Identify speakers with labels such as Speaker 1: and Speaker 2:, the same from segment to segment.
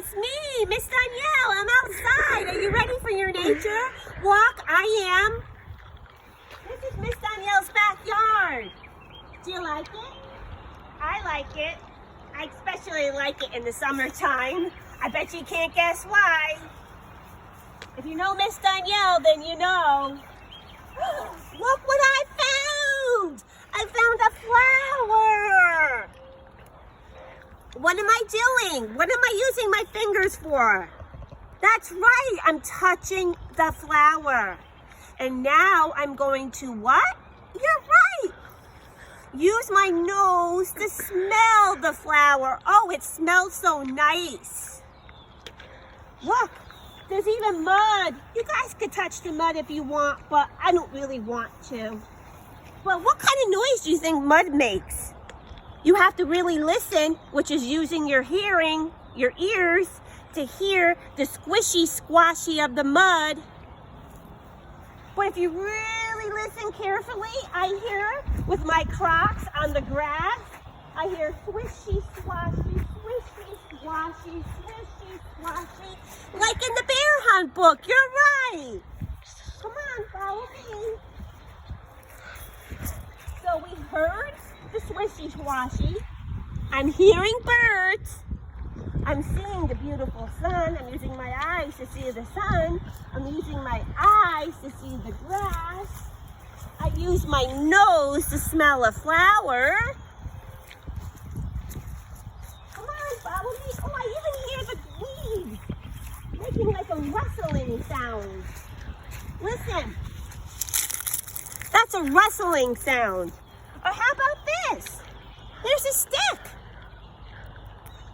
Speaker 1: it's me, Miss Donielle. I'm outside. Are you ready for your nature walk? I am. This is Miss Donielle's backyard. Do you like it? I like it. I especially like it in the summertime. I bet you can't guess why. If you know Miss Donielle, then you know. Look what I found! I found a flower! What am I doing? What am I using my fingers for? That's right, I'm touching the flower. And now I'm going to what? You're right! Use my nose to smell the flower. Oh, it smells so nice. Look, there's even mud. You guys could touch the mud if you want, but I don't really want to. But what kind of noise do you think mud makes? You have to really listen, which is using your hearing, your ears, to hear the squishy, squashy of the mud. But if you really listen carefully, I hear with my Crocs on the grass, I hear swishy, swashy, swishy, swashy, swishy, swashy, like in the bear hunt book. You're right. Come on, follow me. So we heard the swishy, swashy. I'm hearing birds. I'm seeing the beautiful sun. I'm using my eyes to see the sun. I'm using my eyes to see the grass. I use my nose to smell a flower. Come on, follow me. Oh, I even hear the leaves making like a rustling sound. Listen. That's a rustling sound. Or how about this? There's a stick.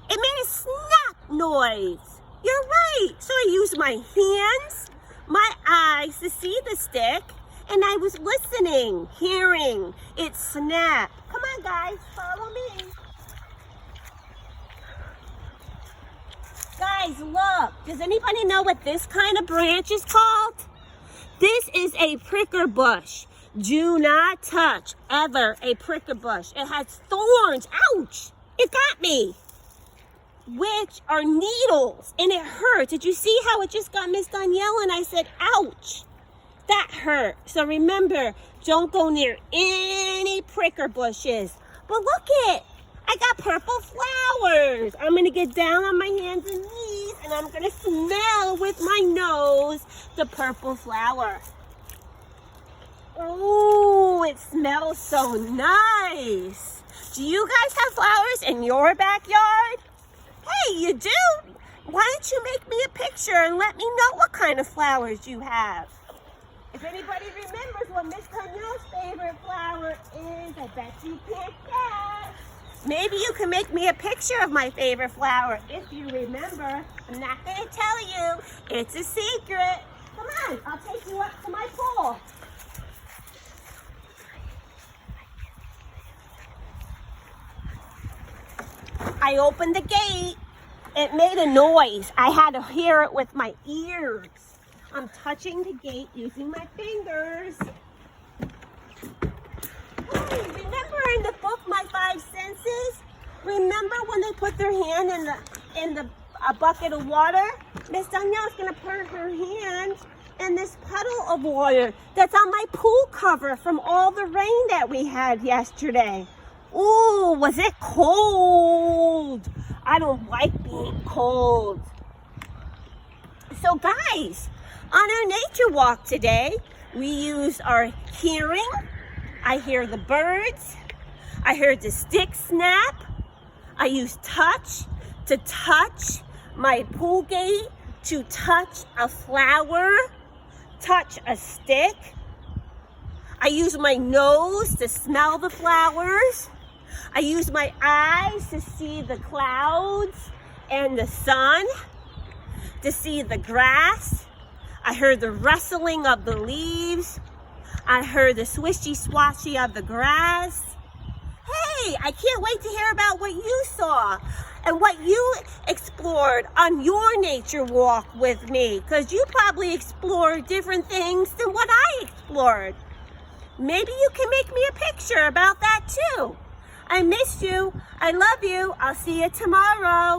Speaker 1: It made a snap noise. You're right. So I used my hands, my eyes to see the stick, and I was listening, hearing it snap. Come on, guys, follow me. Guys, look. Does anybody know what this kind of branch is called? This is a pricker bush. Do not touch, ever, a pricker bush. It has thorns. Ouch! It got me. Which are needles, and it hurts. Did you see how it just got Miss Donielle and I said, ouch? That hurt. So remember, don't go near any pricker bushes. But look it, I got purple flowers. I'm going to get down on my hands and knees, and I'm going to smell with my nose the purple flower. Oh, it smells so nice. Do you guys have flowers in your backyard? Hey, you do? Why don't you make me a picture and let me know what kind of flowers you have? If anybody remembers what Miss Donielle's favorite flower is, I bet you can't guess. Maybe you can make me a picture of my favorite flower if you remember. I'm not going to tell you. It's a secret. Come on, I'll take you up to my pool. I opened the gate. It made a noise. I had to hear it with my ears. I'm touching the gate using my fingers. Hey, remember in the book, My Five Senses? Remember when they put their hand in a bucket of water? Miss Donielle's gonna put her hand in this puddle of water that's on my pool cover from all the rain that we had yesterday. Ooh, was it cold? I don't like being cold. So guys, on our nature walk today, we used our hearing. I hear the birds. I heard the stick snap. I used touch to touch my pool gate, to touch a flower, touch a stick. I used my nose to smell the flowers. I use my eyes to see the clouds and the sun, to see the grass. I heard the rustling of the leaves. I heard the swishy swashy of the grass. Hey, I can't wait to hear about what you saw and what you explored on your nature walk with me, because you probably explored different things than what I explored. Maybe you can make me a picture about that too. I miss you. I love you. I'll see you tomorrow.